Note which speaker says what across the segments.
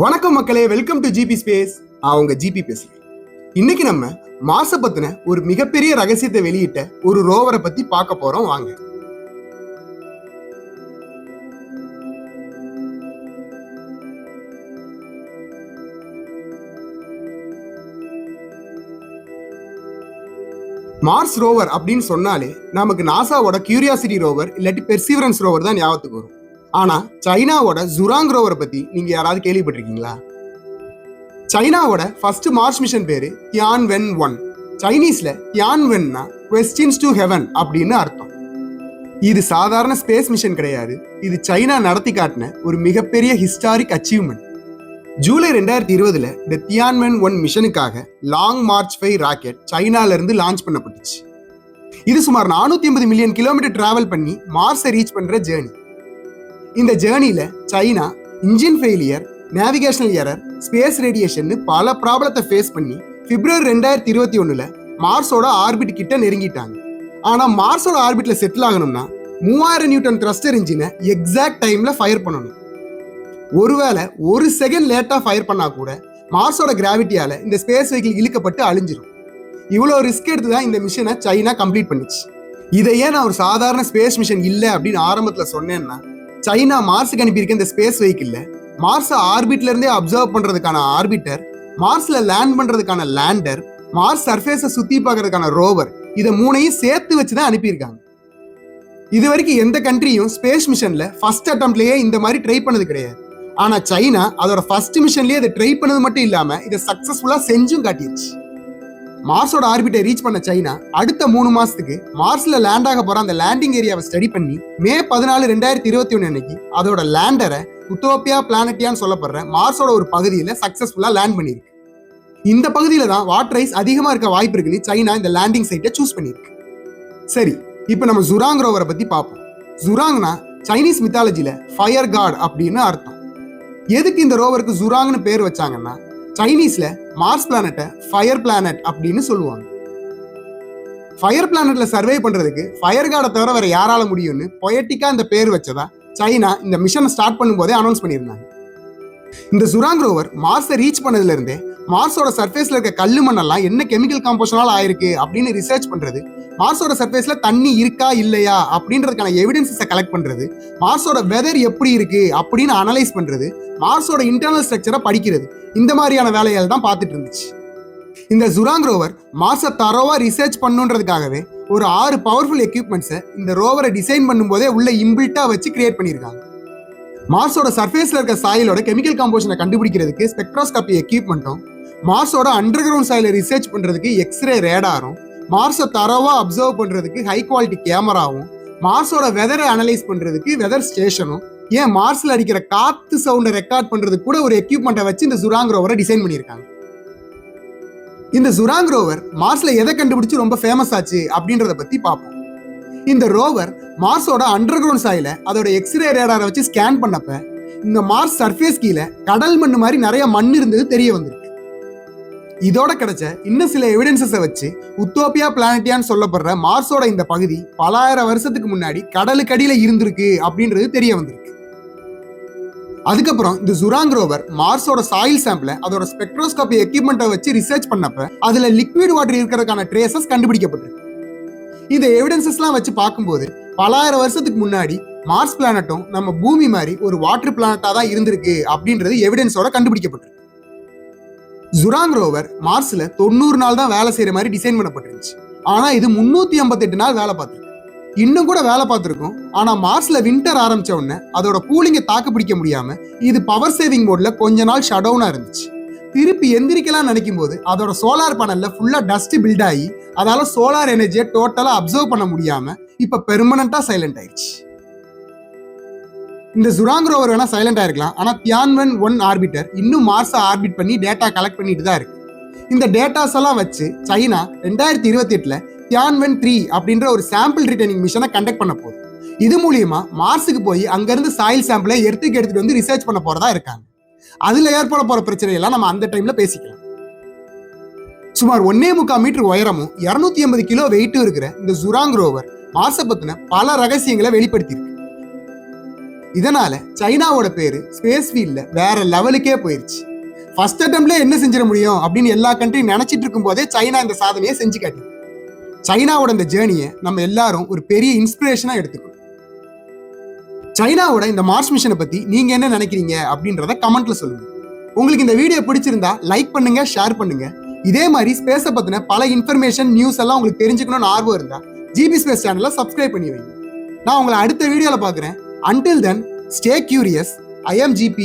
Speaker 1: வணக்கம் மக்களே, welcome to GB space. அவங்க ஜிபி பேசுறேன். இன்னைக்கு நம்ம மார்ஸை பத்தின ஒரு மிகப்பெரிய ரகசியத்தை வெளியிட்ட ஒரு ரோவரை பத்தி பார்க்க போறோம். வாங்க. மார்ஸ் ரோவர் அப்படின்னு சொன்னாலே நமக்கு நாசாவோட கியூரியாசிட்டி ரோவர் இல்லாட்டி பெர்சிவரன்ஸ் ரோவர் தான் ஞாபகத்துக்கு வரும். ஆனா சைனாவோட ஜுராங் ரோவரை பத்தி நீங்க யாராவது கேள்விப்பட்டிருக்கீங்களா? சைனாவோட ஃபர்ஸ்ட் மார்ஸ் மிஷன் பேரு தியான்வென்-1. சைனீஸ்ல தியான்வென்னா கொஸ்டின்ஸ் டு ஹெவன் அப்படின்னு அர்த்தம். இது சாதாரண ஸ்பேஸ் மிஷன் கிடையாது. இது சைனா நடத்தி காட்டின ஒரு மிகப்பெரிய ஹிஸ்டாரிக் அச்சீவ்மெண்ட். ஜூலை 2020 இந்த தியான்வென்-1 மிஷனுக்காக லாங் மார்ச் 5 ராக்கெட் சைனால இருந்து லான்ச் பண்ணப்பட்டுச்சு. இது சுமார் 450 மில்லியன் கிலோமீட்டர் டிராவல் பண்ணி மார்ஸை ரீச் பண்ற ஜேர்னி. இந்த ஜேர்னில China engine failure, navigational error, space radiation பல ப்ராப்ளத்தை ஃபேஸ் பண்ணி பிப்ரவரி 2021 மார்ஸோட ஆர்பிட் கிட்ட நெருங்கிட்டாங்க. ஆனா மார்ஸோட ஆர்பிட்ல செட்டில் ஆகணும்னா 3000 நியூட்டன் த்ரஸ்டர் இன்ஜினை எக்ஸாக்ட் டைம்ல ஃபயர் பண்ணணும். ஒருவேளை ஒரு செகண்ட் லேட்டா ஃபயர் பண்ணா கூட மார்ஸோட கிராவிட்டியால இந்த ஸ்பேஸ் வெஹிக்கிள் இழுக்கப்பட்டு அழிஞ்சிடும். இவ்வளோ ரிஸ்க் எடுத்து தான் இந்த மிஷனை சைனா கம்ப்ளீட் பண்ணிச்சு. இதையே நான் ஒரு சாதாரண ஸ்பேஸ் மிஷன் இல்லை அப்படின்னு ஆரம்பத்தில் சொன்னேன்னா, சைனா மார்ஸுக்கு அனுப்பியிருக்க இந்த ஸ்பேஸ் வெஹிக்கிள்ல மார்ஸை ஆர்பிட்ல இருந்தே அப்சர்வ் பண்றதுக்கான ஆர்பிட்டர், மார்ஸ்ல லேண்ட் பண்றதுக்கான லேண்டர், மார்ஸ் சர்ஃபேஸை சுத்தி பார்க்கறதுக்கான ரோவர், இதை மூணையும் சேர்த்து வச்சுதான் அனுப்பியிருக்காங்க. இது வரைக்கும் எந்த கண்ட்ரியும் ஸ்பேஸ் மிஷன்ல ஃபர்ஸ்ட் அட்டம்ப்ட்லயே இந்த மாதிரி ட்ரை பண்ணது கிடையாது. ஆனா சைனா அதோட ஃபர்ஸ்ட் மிஷன்லயே இதை ட்ரை பண்ணது மட்டும் இல்லாம இதை சக்சஸ்ஃபுல்லா செஞ்சும் காட்டிடுச்சு. மார்ஸோட ஆர்பிட்டை ரீச் பண்ண சைனா அடுத்த 3 மாசத்துக்கு மார்ஸ்ல லேண்ட் ஆக போற அந்த லேண்டிங் ஏரியாவை ஸ்டடி பண்ணி மே 14, 2021 அன்னைக்கு அதோட லேண்டரை உத்தோப்பியா பிளானட்டியான்னு சொல்லப்படுற மார்ஸோட ஒரு பகுதியில சக்சஸ்ஃபுல்லா லேண்ட் பண்ணிருக்கு. இந்த பகுதியில தான் வாட்டர் ஐஸ் அதிகமா இருக்க வாய்ப்பு இருக்குன்னு சைனா இந்த லேண்டிங் சைட்டை சூஸ் பண்ணிருக்கு. சரி, இப்போ நம்ம ஜுராங் ரோவரை பத்தி பார்ப்போம். ஜுராங்னா சைனீஸ் மித்தாலஜில ஃபயர் காட் அப்படின்னு அர்த்தம். எதுக்கு இந்த ரோவருக்கு ஜுராங்னு பேர் வச்சாங்கன்னா, சைனீஸ்ல மார்ஸ் பிளானட்டை ஃபயர் பிளானட் அப்படின்னு சொல்லுவாங்க. ஃபயர் பிளானட்ல சர்வே பண்றதுக்கு ஃபயர் காடை தவிர வேற யாரால முடியும்னு பொயட்டிக்கா இந்த பேர் வச்சதா சைனா இந்த மிஷனை ஸ்டார்ட் பண்ணும்போதே அனௌன்ஸ் பண்ணியிருந்தாங்க. இந்த ஜுராங் ரோவர் மார்ஸை ரீச் பண்ணதுல இருந்தே மார்ஸோட சர்ஃபேஸ்ல இருக்க கல்லு மண்ணெல்லாம் என்ன கெமிக்கல் காம்போஷனால ஆயிருக்கு அப்படின்னு ரிசர்ச் பண்றது, மார்ஸோட சர்ஃபேஸ்ல தண்ணி இருக்கா இல்லையா அப்படின்றதுக்கான எவிடன்ஸை கலெக்ட் பண்றது, மார்ஸோட வெதர் எப்படி இருக்கு அப்படின்னு அனலைஸ் பண்றது, மார்ஸோட இன்டர்னல் ஸ்ட்ரக்சரை படிக்கிறது, இந்த மாதிரியான வேலைகள் தான் பார்த்துட்டு இருந்துச்சு. இந்த ஜுராங் ரோவர் மார்ஸை தரோவா ரிசர்ச் பண்ணுன்றதுக்காகவே ஒரு 6 பவர்ஃபுல் எக்யூப்மெண்ட்ஸை இந்த ரோவரை டிசைன் பண்ணும்போதே உள்ள இம்பில்ட்டா வச்சு கிரியேட் பண்ணியிருக்காங்க. மார்ஸோட சர்ஃபேஸ்ல இருக்க சாயிலோட கெமிக்கல் காம்போஷனை கண்டுபிடிக்கிறதுக்கு ஸ்பெக்ட்ரோஸ்கோபி எக்யூப்மெண்ட்டும், மார்ஸோட அண்டர் கிரவுண்ட் சாயிலை ரிசர்ச் பண்றதுக்கு எக்ஸ்ரே ரேடாரும், மார்ஸை தரோவா அப்சர்வ் பண்றதுக்கு ஹை குவாலிட்டி கேமராவும், மார்ஸோட வெதரை அனலைஸ் பண்றதுக்கு வெதர் ஸ்டேஷனும், ஏன் மார்ஸ்ல அடிக்கிற காத்து சவுண்டை ரெக்கார்ட் பண்றதுக்கு கூட ஒரு எக்யூப்மெண்ட்டை வச்சு இந்த ஜுராங் ரோவரை டிசைன் பண்ணியிருக்காங்க. இந்த ஜுராங் ரோவர் மார்ஸ்ல எதை கண்டுபிடிச்சு ரொம்ப ஃபேமஸ் ஆச்சு அப்படின்றத பத்தி பார்ப்போம். இந்த ரோவர் மார்ஸோட அண்டர் கிரவுண்ட் சாயில அதோட எக்ஸ்ரே ரேடாரை வச்சு ஸ்கேன் பண்ணப்ப இந்த மார்ஸ் சர்ஃபேஸ் கீழே கடல் மண்ணு மாதிரி நிறைய மண் இருந்தது தெரிய வந்திருக்கு. இதோட கிடைச்ச இன்னும் சில எவிடன்சஸை வச்சு உத்தோப்பியா பிளானட்டியான்னு சொல்லப்படுற மார்ஸோட இந்த பகுதி பல ஆயிரம் வருஷத்துக்கு முன்னாடி கடலுக்கு அடியில இருந்திருக்கு அப்படின்றது தெரிய வந்திருக்கு. அதுக்கப்புறம் இந்த ஜுராங் ரோவர் மார்ஸோட சாயில் சாம்பிளை அதோட ஸ்பெக்ட்ரோஸ்கோபி எக்யூப்மெண்ட்டை வச்சு ரிசர்ச் பண்ணப்ப அதுல லிக்விட் வாட்டர் இருக்கிறதுக்கான ட்ரேசஸ் கண்டுபிடிக்கப்பட்டிருக்கு. இந்த எவிடன்சஸ்லாம் வச்சு பார்க்கும்போது பல ஆயிரம் வருஷத்துக்கு முன்னாடி மார்ஸ் பிளானட்டும் நம்ம பூமி மாதிரி ஒரு வாட்டர் பிளானட்டா தான் இருந்திருக்கு அப்படின்றது எவிடன்ஸோட கண்டுபிடிக்கப்பட்டிருக்கு. ஜுராங் ரோவர் மார்ஸ்ல 90 நாள் தான் வேலை செய்யற மாதிரி டிசைன் பண்ணப்பட்டிருந்துச்சு. ஆனா இது 358 நாள் வேலை பார்த்திருக்கு. இன்னும் கூட வேலை பார்த்திருக்கும். ஆனா மார்ஸ்ல வின்டர் ஆரம்பிச்ச உடனே அதோட கூலிங்கை தாக்கு பிடிக்க முடியாம இது பவர் சேவிங் மோட்ல கொஞ்ச நாள் ஷட் டவுனா இருந்துச்சு. திருப்பி எந்திரிக்கலாம் நினைக்கும் போது அதோட சோலார் பேனல்ல ஃபுல்லா டஸ்ட் பில்ட் ஆகி அதால சோலார் எனர்ஜியை டோட்டலா அப்சர்வ் பண்ண முடியாம இப்ப பெர்மனண்டா சைலண்ட் ஆயிடுச்சு. இந்த ஜுராங் ரோவர் வேணா சைலண்ட் ஆயிருக்கலாம். ஆனா தியான்வென்-1 ஆர்பிட்டர் இன்னும் மார்ஸை ஆர்பிட் பண்ணி டேட்டா கலெக்ட் பண்ணிட்டு தான் இருக்கு. இந்த டேட்டாஸ் எல்லாம் வச்சு சைனா 2028 தியான்வென்-3 அப்படின்ற ஒரு சாம்பிள் ரிட்டர்னிங் மிஷனை கண்டக்ட் பண்ண போகுது. இது மூலியமா மார்ஸுக்கு போய் அங்கிருந்து சாயில் சாம்பிளை எடுத்துட்டு வந்து ரிசர்ச் பண்ண போறதா இருக்காங்க. அதுல ஏற்பட போற பிரச்சனையெல்லாம் நம்ம அந்த டைம்ல பேசிக்கலாம். சுமார் 1.25 மீட்டர் உயரமும் 280 கிலோ வெயிட்டும் இருக்கிற இந்த ஜுராங் ரோவர் மார்ஸை பத்தின பல ரகசியங்களை வெளிப்படுத்தி இருக்கு. இதனால சைனாவோட பேரு ஸ்பேஸ் ஃபீல்ட்ல வேற லெவலுக்கே போயிருச்சு. ஃபர்ஸ்ட் அட்டெம்ப்ட்ல என்ன செஞ்சிட முடியும் அப்படின்னு எல்லா கண்ட்ரியும் நினைச்சிட்டு இருக்கும் போதே சைனா இந்த சாதனையை செஞ்சு காட்டி. சைனாவோட இந்த ஜேர்னியை நம்ம எல்லாரும் ஒரு பெரிய இன்ஸ்பிரேஷனா எடுத்துக்கணும். சைனாவோட இந்த மார்ஸ் மிஷனை பத்தி நீங்க என்ன நினைக்கிறீங்க அப்படின்றத கமெண்ட்ல சொல்லுங்க. உங்களுக்கு இந்த வீடியோ பிடிச்சிருந்தா லைக் பண்ணுங்க, ஷேர் பண்ணுங்க. இதே மாதிரி ஸ்பேஸை பத்தின பல இன்ஃபர்மேஷன் நியூஸ் எல்லாம் உங்களுக்கு தெரிஞ்சுக்கணும்னு ஆர்வம் இருந்தா ஜிபி ஸ்பேஸ் சேனலை சப்ஸ்கிரைப் பண்ணி வைங்க. நான் உங்களை அடுத்த வீடியோல பாக்குறேன். Until then, stay curious. I am GP,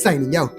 Speaker 1: signing out.